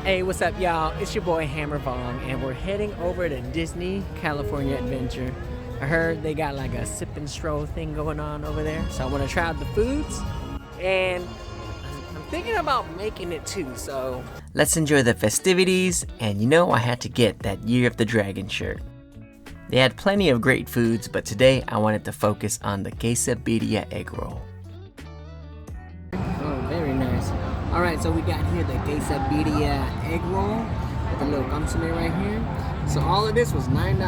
Hey, what's up, y'all? It's your boy Hammer Vong, and we're heading over to Disney California Adventure. I heard they got like a sip and stroll thing going on over there, so I want to try out the foods, and I'm thinking about making it too, so let's enjoy the festivities. And you know, I had to get that Year of the Dragon shirt. They had plenty of great foods, but today I wanted to focus on the Birria egg roll. Oh, very nice. Alright, so we got here the Birria egg roll with a little consomme right here. So all of this was $9.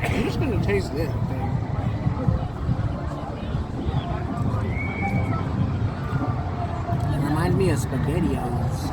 I'm just gonna taste this thing. Reminds me of SpaghettiOs.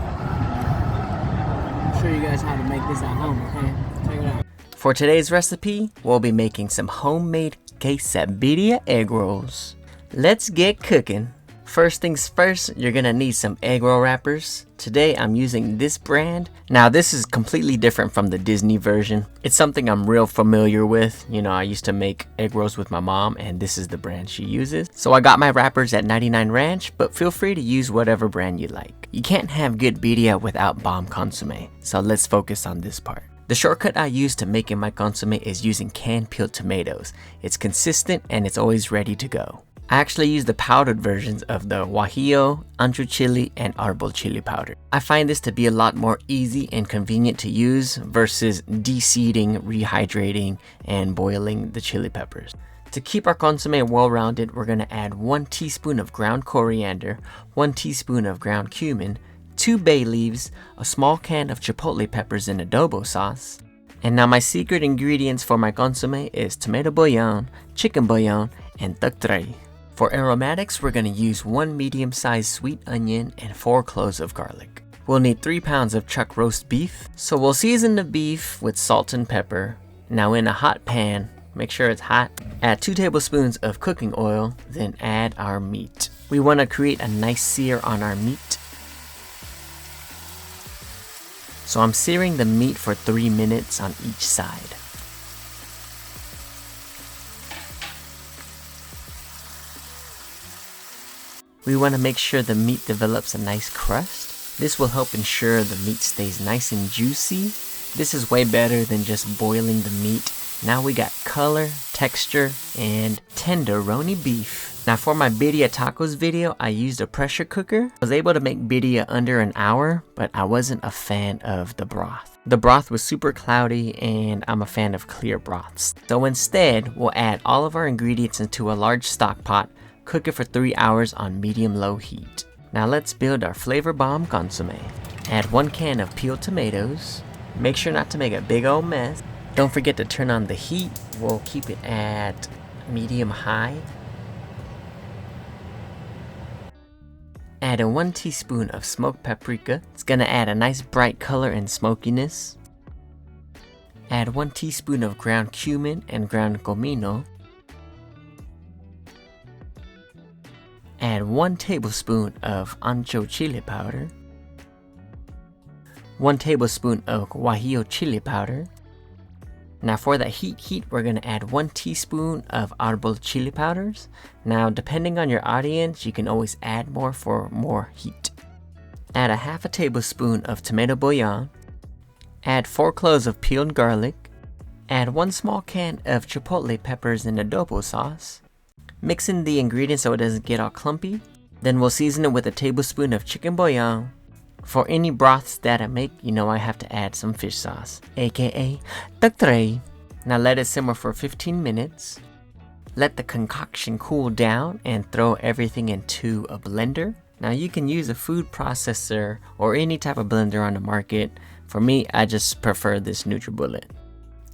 I'll show you guys how to make this at home, okay? Check it out. For today's recipe, we'll be making some homemade Birria egg rolls. Let's get cooking. First things first, you're gonna need some egg roll wrappers. Today I'm using this brand. Now this is completely different from the Disney version. It's something I'm real familiar with. You know, I used to make egg rolls with my mom, and this is the brand she uses. So I got my wrappers at 99 Ranch, but feel free to use whatever brand you like. You can't have good birria without bomb consomme, so let's focus on this part. The shortcut I use to making my consomme is using canned peeled tomatoes. It's consistent and it's always ready to go. I actually use the powdered versions of the guajillo, ancho chile, and arbol chili powder. I find this to be a lot more easy and convenient to use versus de-seeding, rehydrating, and boiling the chili peppers. To keep our consomme well-rounded, we're going to add 1 teaspoon of ground coriander, 1 teaspoon of ground cumin, 2 bay leaves, a small can of chipotle peppers in adobo sauce. And now my secret ingredients for my consomme is tomato bouillon, chicken bouillon, and tbsp. For aromatics, we're going to use 1 medium-sized sweet onion and 4 cloves of garlic. We'll need 3 pounds of chuck roast beef, so we'll season the beef with salt and pepper. Now in a hot pan, make sure it's hot, add 2 tablespoons of cooking oil, then add our meat. We want to create a nice sear on our meat. So I'm searing the meat for 3 minutes on each side. We want to make sure the meat develops a nice crust. This will help ensure the meat stays nice and juicy. This is way better than just boiling the meat. Now we got color, texture, and tenderoni beef. Now for my birria tacos video, I used a pressure cooker. I was able to make birria under an hour, but I wasn't a fan of the broth. The broth was super cloudy, and I'm a fan of clear broths. So instead, we'll add all of our ingredients into a large stock pot. Cook it for 3 hours on medium-low heat. Now let's build our flavor bomb consomme. Add 1 can of peeled tomatoes. Make sure not to make a big old mess. Don't forget to turn on the heat. We'll keep it at medium-high. Add in 1 teaspoon of smoked paprika. It's gonna add a nice bright color and smokiness. Add 1 teaspoon of ground cumin and ground comino. Add 1 tablespoon of ancho chile powder, 1 tablespoon of guajillo chili powder. Now for the heat, we're going to add 1 teaspoon of arbol chili powders. Now depending on your audience, you can always add more for more heat. Add a half a tablespoon of tomato bouillon. Add 4 cloves of peeled garlic. Add 1 small can of chipotle peppers in adobo sauce. Mix in the ingredients so it doesn't get all clumpy. Then we'll season it with a tablespoon of chicken bouillon. For any broths that I make, you know I have to add some fish sauce, aka tbsp. Now let it simmer for 15 minutes. Let the concoction cool down and throw everything into a blender. Now you can use a food processor or any type of blender on the market. For me, I just prefer this Nutribullet.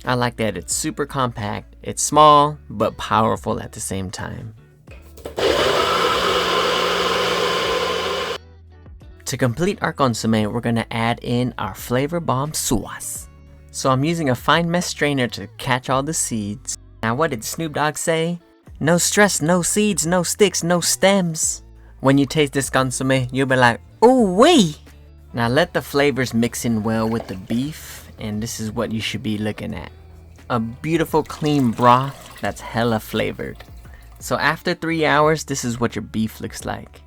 I like that it's super compact, it's small, but powerful at the same time. To complete our consomme, we're going to add in our flavor bomb sauce. So I'm using a fine mesh strainer to catch all the seeds. Now what did Snoop Dogg say? No stress, no seeds, no sticks, no stems. When you taste this consomme, you'll be like, ooh wee! Now let the flavors mix in well with the beef, and this is what you should be looking at. A beautiful clean broth that's hella flavored. So after 3 hours, this is what your beef looks like.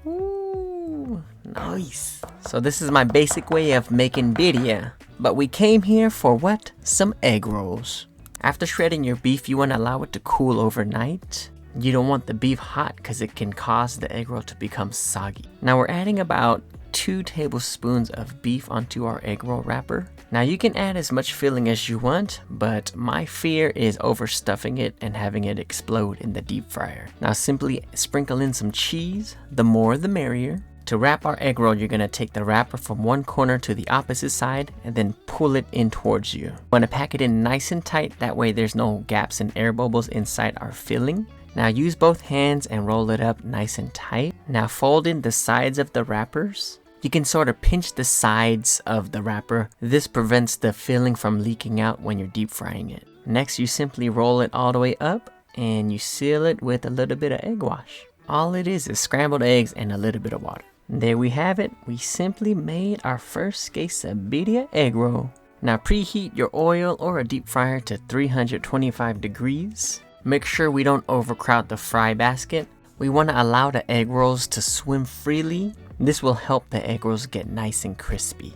Ooh, nice. So this is my basic way of making birria. But we came here for what? Some egg rolls. After shredding your beef, you want to allow it to cool overnight. You don't want the beef hot because it can cause the egg roll to become soggy. Now we're adding about 2 tablespoons of beef onto our egg roll wrapper. Now you can add as much filling as you want, but my fear is overstuffing it and having it explode in the deep fryer. Now simply sprinkle in some cheese, the more the merrier. To wrap our egg roll, you're gonna take the wrapper from one corner to the opposite side and then pull it in towards you. You wanna pack it in nice and tight, that way there's no gaps and air bubbles inside our filling. Now use both hands and roll it up nice and tight. Now fold in the sides of the wrappers. You can sort of pinch the sides of the wrapper. This prevents the filling from leaking out when you're deep frying it. Next, you simply roll it all the way up and you seal it with a little bit of egg wash. All it is scrambled eggs and a little bit of water. There we have it. We simply made our first quesadilla egg roll. Now preheat your oil or a deep fryer to 325 degrees. Make sure we don't overcrowd the fry basket. We want to allow the egg rolls to swim freely. This will help the egg rolls get nice and crispy.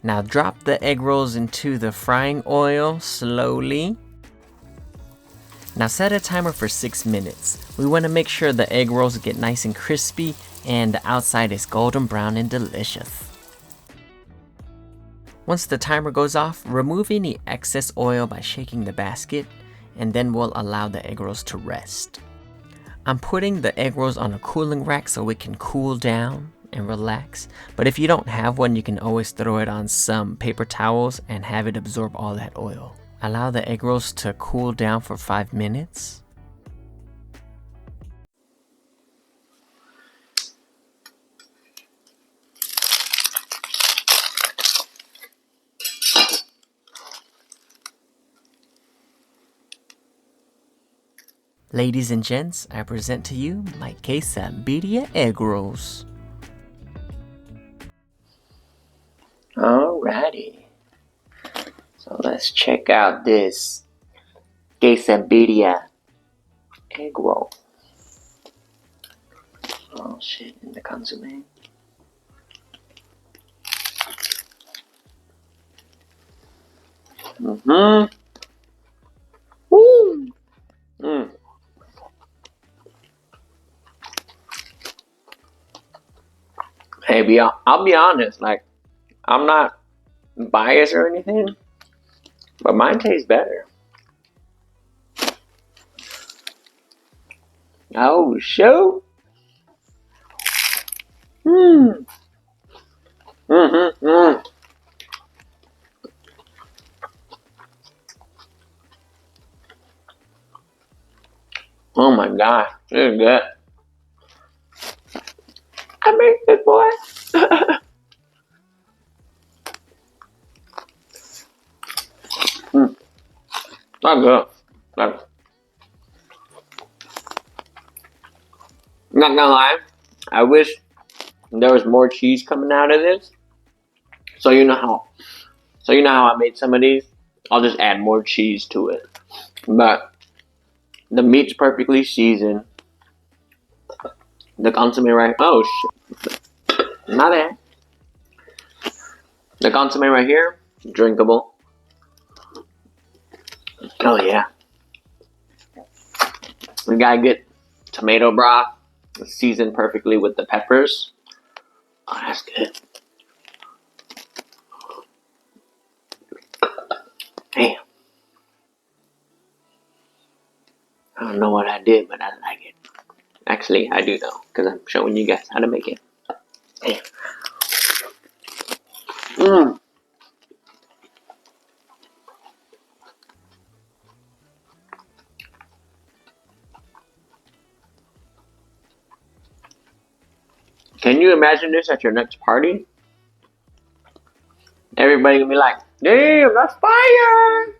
Now drop the egg rolls into the frying oil slowly. Now set a timer for 6 minutes. We want to make sure the egg rolls get nice and crispy and the outside is golden brown and delicious. Once the timer goes off, remove any excess oil by shaking the basket, and then we'll allow the egg rolls to rest. I'm putting the egg rolls on a cooling rack so it can cool down and relax. But if you don't have one, you can always throw it on some paper towels and have it absorb all that oil. Allow the egg rolls to cool down for 5 minutes. Ladies and gents, I present to you my quesadilla egg rolls. Alrighty. So let's check out this quesadilla egg roll. Oh shit, in the consomme. Woo! Hey, I'll be honest, like, I'm not biased or anything, but mine tastes better. Oh, shoot! Oh my gosh, this is good. I made this, boy. Not good. Not gonna lie, I wish there was more cheese coming out of this. So you know how I made some of these? I'll just add more cheese to it. But the meat's perfectly seasoned. The consomme right, oh shit, not bad. The consomme right here, drinkable. Oh yeah. We gotta get tomato broth, seasoned perfectly with the peppers. Oh, that's good. Damn. I don't know what I did, but I like it. Actually, I do know, because I'm showing you guys how to make it. Damn. Can you imagine this at your next party? Everybody gonna be like, damn, that's fire!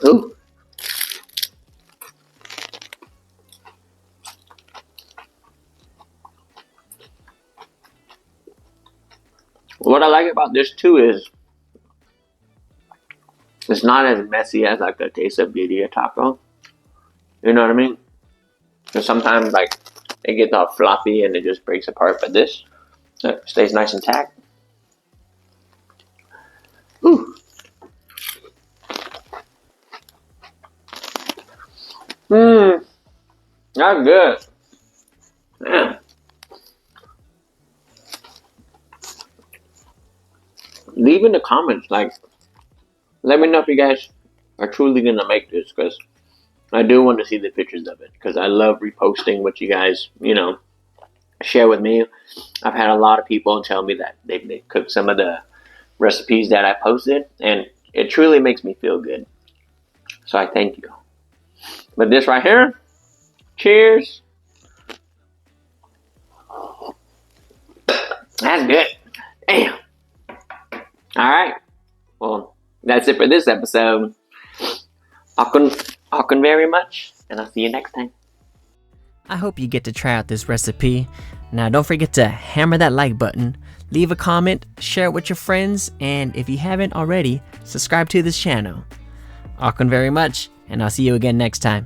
Ooh. What I like about this too is it's not as messy as like a quesadilla taco. You know what I mean? Because sometimes like it gets all floppy and it just breaks apart, but this stays nice and intact. Ooh. Mmm. That's good. Man. Leave in the comments, like, let me know if you guys are truly gonna make this, because I do want to see the pictures of it, because I love reposting what you guys, you know, share with me. I've had a lot of people tell me that they cooked some of the recipes that I posted, and it truly makes me feel good. So I thank you. But this right here, cheers. That's good. Damn. Alright. Well, that's it for this episode. Akun very much, and I'll see you next time. I hope you get to try out this recipe. Now don't forget to hammer that like button, leave a comment, share it with your friends, and if you haven't already, subscribe to this channel. Akun very much, and I'll see you again next time.